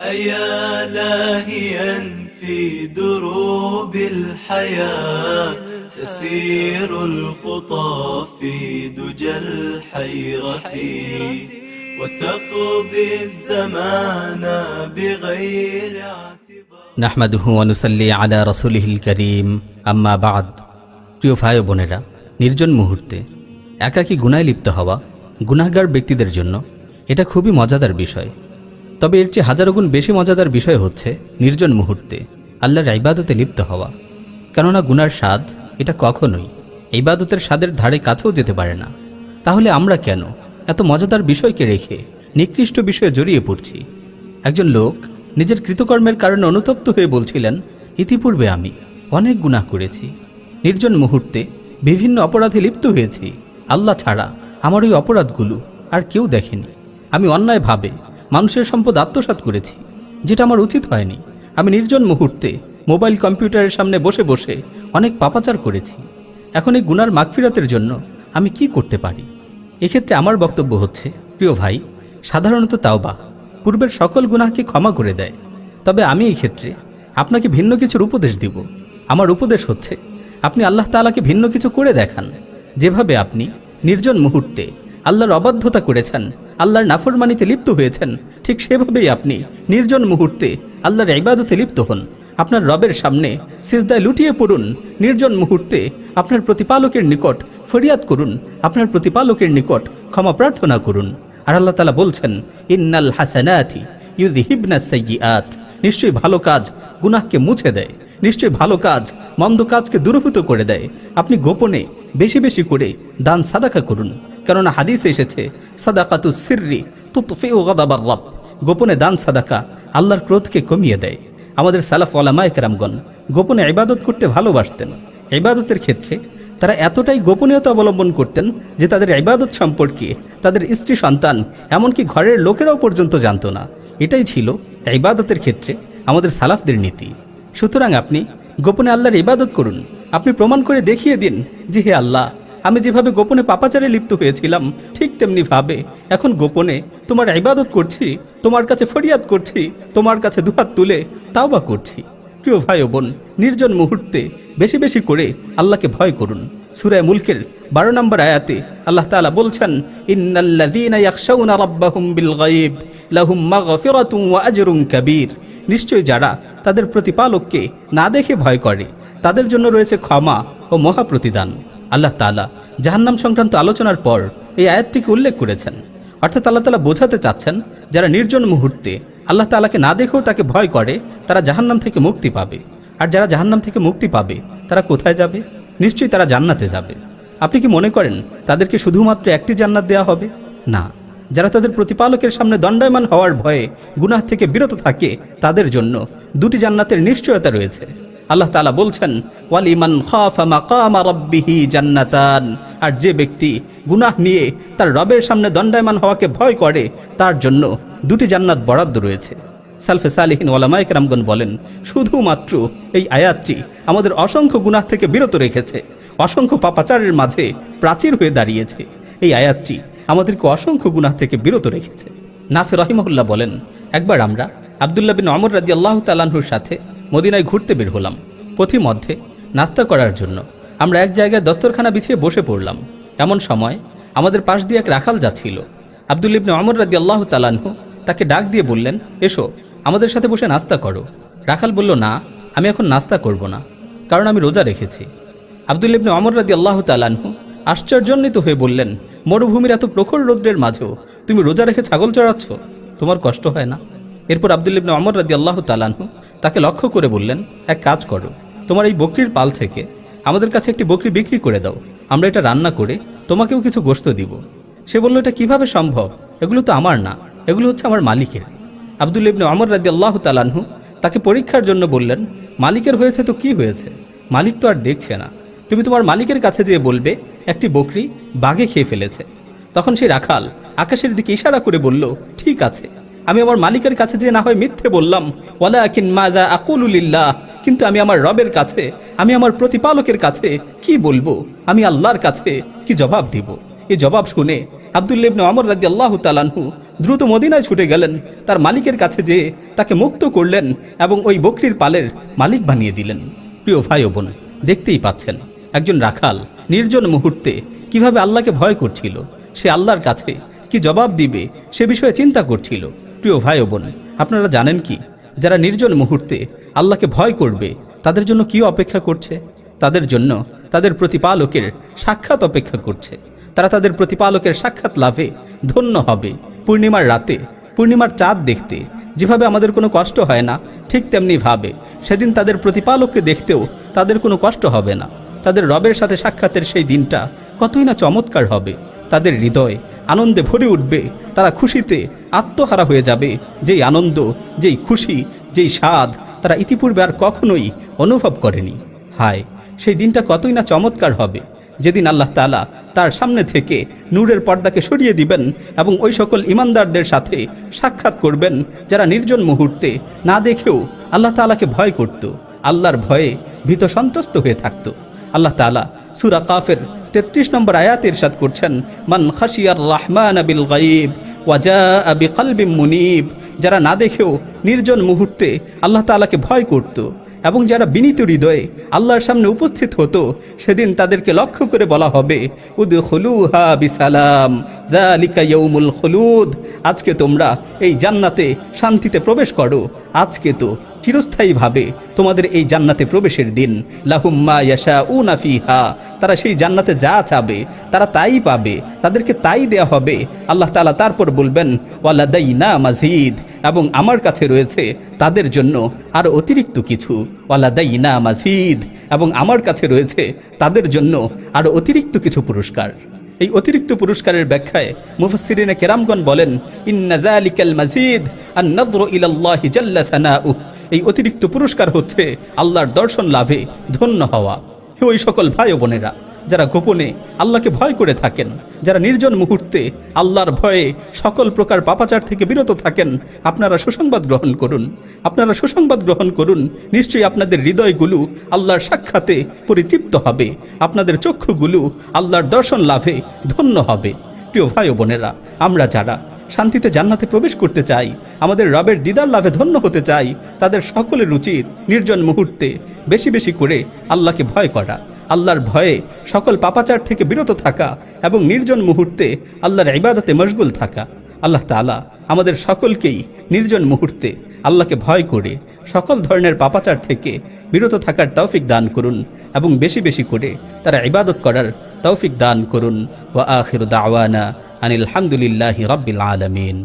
أيا لاهيا في دروب الحياة تسير الخطى في دجى الحيرة وتقضي الزمان بغير اعتبار নাহমাদুহু ওয়া নুসাল্লি আলা রাসূলিহিল কারীম আম্মা বা'দ। প্রিয় ভাই ও বোনেরা, নির্জন মুহূর্তে একাকী গুনায় লিপ্ত হওয়া গুনাহগার ব্যক্তিদের জন্য এটা খুবই মজাদার বিষয়। তবে এর চেয়ে হাজারো গুণ বেশি মজাদার বিষয় হচ্ছে নির্জন মুহূর্তে আল্লাহর ইবাদতে লিপ্ত হওয়া। কেননা গুনার স্বাদ এটা কখনোই ইবাদতের স্বাদের ধারে কাছেও যেতে পারে না। তাহলে আমরা কেন এত মজাদার বিষয়কে রেখে নিকৃষ্ট বিষয়ে জড়িয়ে পড়ছি? একজন লোক নিজের কৃতকর্মের কারণে অনুতপ্ত হয়ে বলছিলেন, ইতিপূর্বে আমি অনেক গুনাহ করেছি, নির্জন মুহূর্তে বিভিন্ন অপরাধে লিপ্ত হয়েছি। আল্লাহ ছাড়া আমার ওই অপরাধগুলো আর কেউ দেখেনি। আমি অন্যায়ভাবে মানুষের সম্পদ আত্মসাৎ করেছি, যেটা আমার উচিত হয়নি। আমি নির্জন মুহূর্তে মোবাইল কম্পিউটারের সামনে বসে বসে অনেক পাপাচার করেছি। এখন এই গুনার মাগফিরাতের জন্য আমি কি করতে পারি? এক্ষেত্রে আমার বক্তব্য হচ্ছে, প্রিয় ভাই, সাধারণত তাওবা পূর্বের সকল গুনাহকে ক্ষমা করে দেয়। তবে আমি এই ক্ষেত্রে আপনাকে ভিন্ন কিছুর উপদেশ দিব। আমার উপদেশ হচ্ছে, আপনি আল্লাহ তাআলাকে ভিন্ন কিছু করে দেখান। যেভাবে আপনি নির্জন মুহূর্তে আল্লাহর অবাধ্যতা করেছেন, আল্লাহর নাফরমানিতে লিপ্ত হয়েছেন, ঠিক সেভাবেই আপনি নির্জন মুহূর্তে আল্লাহর ইবাদতে লিপ্ত হন। আপনার রবের সামনে সিজদায় লুটিয়ে পড়ুন। নির্জন মুহূর্তে আপনার প্রতিপালকের নিকট ফরিয়াদ করুন, আপনার প্রতিপালকের নিকট ক্ষমা প্রার্থনা করুন। আর আল্লাহ তাআলা বলছেন, ইন্নাল হাসানাতি ইউযহিবনাস সাইয়্যাত, নিশ্চয়ই ভালো কাজ গুনাহকে মুছে দেয়, নিশ্চয়ই ভালো কাজ মন্দ কাজকে দূরীভূত করে দেয়। আপনি গোপনে বেশি বেশি করে দান সাদাকা করুন, কেননা হাদিসে এসেছে, সাদাকাতুস সিররি তুতফিউ গাদাবার রব, গোপনে দান সাদাকা আল্লাহর ক্রোধকে কমিয়ে দেয়। আমাদের সালাফ ওলামায়ে কেরামগণ গোপনে ইবাদত করতে ভালোবাসতেন। ইবাদতের ক্ষেত্রে তারা এতটাই গোপনীয়তা অবলম্বন করতেন যে তাদের ইবাদত সম্পর্কে তাদের স্ত্রী সন্তান এমনকি ঘরের লোকেরাও পর্যন্ত জানত না। এটাই ছিল ইবাদতের ক্ষেত্রে আমাদের সালাফদের নীতি। সুতরাং আপনি গোপনে আল্লাহর ইবাদত করুন। আপনি প্রমাণ করে দেখিয়ে দিন যে, হে আল্লাহ, আমি যেভাবে গোপনে পাপাচারে লিপ্ত হয়েছিলাম ঠিক তেমনিভাবে এখন গোপনে তোমার ইবাদত করছি, তোমার কাছে ফরিয়াদ করছি, তোমার কাছে দুহাত তুলে তাওবা করছি। প্রিয় ভাই ও বোন, নির্জন মুহূর্তে বেশি বেশি করে আল্লাহকে ভয় করুন। সূরা মুলকের 12 নম্বর আয়াতে আল্লাহ তাআলা বলছেন, ইন্নাল্লাযীনা ইয়াখশাউনা রাব্বাহুম বিল গায়ব লাহুম মাগফিরাতুন ওয়া আজরুন কাবীর, নিশ্চয়ই যারা তাদের প্রতিপালককে না দেখে ভয় করে তাদের জন্য রয়েছে ক্ষমা ও মহা প্রতিদান। আল্লাহ তাআলা জাহান্নাম সংক্রান্ত আলোচনার পর এই আয়াতটিকে উল্লেখ করেছেন। অর্থাৎ আল্লাহ তাআলা বোঝাতে চাচ্ছেন, যারা নির্জন মুহূর্তে আল্লাহ তাআলাকে না দেখেও তাকে ভয় করে তারা জাহান্নাম থেকে মুক্তি পাবে। আর যারা জাহান্নাম থেকে মুক্তি পাবে তারা কোথায় যাবে? নিশ্চয়ই তারা জান্নাতে যাবে। আপনি কি মনে করেন তাদেরকে শুধুমাত্র একটি জান্নাত দেওয়া হবে? না, যারা তাদের প্রতিপালকের সামনে দণ্ডায়মান হওয়ার ভয়ে গুনাহ থেকে বিরত থাকে তাদের জন্য দুটি জান্নাতের নিশ্চয়তা রয়েছে। আল্লাহ তাআলা বলছেন, ওয়ালিমান খাফা মাকামা রাব্বিহি জান্নাতান, আর যে ব্যক্তি গুনাহ নিয়ে তার রবের সামনে দণ্ডায়মান হওয়াকে ভয় করে তার জন্য দুটি জান্নাত বরাদ্দ রয়েছে। সালফে সালিহিন ওলামায়ে কেরামগণ বলেন, শুধুমাত্র এই আয়াতটি আমাদের অসংখ্য গুনাহ থেকে বিরত রেখেছে, অসংখ্য পাপাচারের মাঝে প্রাচীর হয়ে দাঁড়িয়েছে। এই আয়াতটি আমাদেরকে অসংখ্য গুনাহ থেকে বিরত রেখেছে। নাফি রাহিমাহুল্লাহ বলেন, একবার আমরা আব্দুল্লাহ বিন ওমর রাদিয়াল্লাহু তাআলা আনহুর সাথে মদিনায় ঘুরতে বের হলাম। পথিমধ্যে নাস্তা করার জন্য আমরা এক জায়গায় দস্তরখানা বিছিয়ে বসে পড়লাম। এমন সময় আমাদের পাশ দিয়ে এক রাখাল যাচ্ছিল। আব্দুল্লাহ ইবনে ওমর রাদিয়াল্লাহু তাআলা আনহু তাকে ডাক দিয়ে বললেন, এসো আমাদের সাথে বসে নাস্তা করো। রাখাল বলল, না, আমি এখন নাস্তা করব না, কারণ আমি রোজা রেখেছি। আব্দুল্লাহ ইবনে ওমর রাদিয়াল্লাহু তাআলা আনহু আশ্চর্যান্বিত হয়ে বললেন, মরুভূমির এত প্রখর রৌদ্রের মাঝেও তুমি রোজা রেখে ছাগল চড়াচ্ছ, তোমার কষ্ট হয় না? এরপর আব্দুল্লাহ ইবনে ওমর রাদিয়াল্লাহু তাআলা আনহু তাকে লক্ষ্য করে বললেন, এক কাজ করো, তোমার এই বকরির পাল থেকে আমাদের কাছে একটি বকরি বিক্রি করে দাও, আমরা এটা রান্না করে তোমাকেও কিছু গোশত দিব। সে বলল, এটা কিভাবে সম্ভব? এগুলো তো আমার না, এগুলো হচ্ছে আমার মালিকের। আব্দুল্লাহ ইবনে ওমর রাদিয়াল্লাহু তাআলা আনহু তাকে পরীক্ষার জন্য বললেন, মালিকের হয়েছে তো কি হয়েছে, মালিক তো আর দেখছে না, তুমি তোমার মালিকের কাছে যেয়ে বলবে একটি বকরি বাঘে খেয়ে ফেলেছে। তখন সেই রাখাল আকাশের দিকে ইশারা করে বলল, ঠিক আছে, আমি আমার মালিকের কাছে যে না হয় মিথ্যে বললাম, ওয়ালাকিন মাযা আকুলু লিল্লাহ, কিন্তু আমি আমার রবের কাছে, আমি আমার প্রতিপালকের কাছে কি বলবো, আমি আল্লাহর কাছে কি জবাব দিব? এই জবাব শুনে আব্দুল্লাহ ইবনে ওমর রাদিয়াল্লাহু তাআলা আনহু দ্রুত মদিনায় ছুটে গেলেন, তার মালিকের কাছে যেয়ে তাকে মুক্ত করলেন এবং ওই বকরির পালের মালিক বানিয়ে দিলেন। প্রিয় ভাই ও বোন, দেখতেই পাচ্ছেন একজন রাখাল নির্জন মুহূর্তে কিভাবে আল্লাহকে ভয় করছিল, সে আল্লাহর কাছে কি জবাব দিবে সে বিষয়ে চিন্তা করছিল। প্রিয় ভাই ও বোন, আপনারা জানেন কি, যারা নির্জন মুহূর্তে আল্লাহকে ভয় করবে তাদের জন্য কি অপেক্ষা করছে? তাদের জন্য তাদের প্রতিপালকের সাক্ষাৎ অপেক্ষা করছে। তারা তাদের প্রতিপালকের সাক্ষাৎ লাভে ধন্য হবে। পূর্ণিমার রাতে পূর্ণিমার চাঁদ দেখতে যেভাবে আমাদের কোনো কষ্ট হয় না, ঠিক তেমনি ভাবে সেদিন তাদের প্রতিপালককে দেখতেও তাদের কোনো কষ্ট হবে না। তাদের রবের সাথে সাক্ষাতের সেই দিনটা কতই না চমৎকার হবে। তাদের হৃদয় আনন্দে ভরে উঠবে, তারা খুশিতে আত্মহারা হয়ে যাবে। যেই আনন্দ, যেই খুশি, যেই স্বাদ তারা ইতিপূর্বে আর কখনোই অনুভব করেনি। হায়, সেই দিনটা কতই না চমৎকার হবে, যেদিন আল্লাহ তাআলা তার সামনে থেকে নূরের পর্দাকে সরিয়ে দিবেন এবং ওই সকল ইমানদারদের সাথে সাক্ষাৎ করবেন যারা নির্জন মুহূর্তে না দেখেও আল্লাহ তাআলাকে ভয় করত, আল্লাহর ভয়ে ভীত সন্ত্রস্ত হয়ে থাকত। আল্লাহ তাআলা সূরা কাফের 33 নম্বর আয়াতে ইরশাদ করছেন, মান খাশিয়ার রহমান বিল গায়ব ওয়া জাআ বিকলবিন মুনীব, যারা না দেখেও নির্জন মুহূর্তে আল্লাহ তাআলাকে ভয় করত এবং যারা বিনীত হৃদয়ে আল্লাহর সামনে উপস্থিত হতো, সেদিন তাদেরকে লক্ষ্য করে বলা হবে, উদখুলুহা বিসালাম যালিকা ইয়াউমুল খুলুদ, আজকে তোমরা এই জান্নাতে শান্তিতে প্রবেশ করো, আজকে তো চিরস্থায়ীভাবে তোমাদের এই জান্নাতে প্রবেশের দিন। লাহুম মা ইয়াশাউনা ফিহা, তারা সেই জান্নাতে যা চাবে তারা তাই পাবে, তাদেরকে তাই দেয়া হবে। আল্লাহ তাআলা তারপর বলবেন, ওয়ালাদাইনা মাজিদ, এবং আমার কাছে রয়েছে তাদের জন্য আরও অতিরিক্ত কিছু। ওয়ালাদাইনা মাজিদ, এবং আমার কাছে রয়েছে তাদের জন্য আরও অতিরিক্ত কিছু পুরস্কার। এই অতিরিক্ত পুরস্কারের ব্যাখ্যায় মুফাসসিরিনে কেরামগণ বলেন, ইন্না যালিকাল মাজিদ আন নাযরু ইলাল্লাহি জাল্লা সানাউহু, এই অতিরিক্ত পুরস্কার হচ্ছে আল্লাহর দর্শন লাভে ধন্য হওয়া। হে ওই সকল ভাই ও বোনেরা যারা গোপনে আল্লাহকে ভয় করে থাকেন, যারা নির্জন মুহূর্তে আল্লাহর ভয়ে সকল প্রকার পাপাচার থেকে বিরত থাকেন, আপনারা সুসংবাদ গ্রহণ করুন, আপনারা সুসংবাদ গ্রহণ করুন। নিশ্চয়ই আপনাদের হৃদয়গুলো আল্লাহর সাক্ষাতে পরিতৃপ্ত হবে, আপনাদের চক্ষুগুলো আল্লাহর দর্শন লাভে ধন্য হবে। প্রিয় ভাই ও বোনেরা, আমরা যারা শান্তিতে জান্নাতে প্রবেশ করতে চাই, আমাদের রবের দিদার লাভে ধন্য হতে চাই, তাদের সকলের উচিত নির্জন মুহূর্তে বেশি বেশি করে আল্লাহকে ভয় করা, আল্লাহর ভয়ে সকল পাপাচার থেকে বিরত থাকা এবং নির্জন মুহূর্তে আল্লাহর ইবাদতে মশগুল থাকা। আল্লাহ তাআলা আমাদের সকলকেই নির্জন মুহূর্তে আল্লাহকে ভয় করে সকল ধরনের পাপাচার থেকে বিরত থাকার তৌফিক দান করুন এবং বেশি বেশি করে তারা ইবাদত করার তৌফিক দান করুন। ওয়া আখিরু দাওয়ানা আনিল হামদুলিল্লাহি রাব্বিল আলামিন।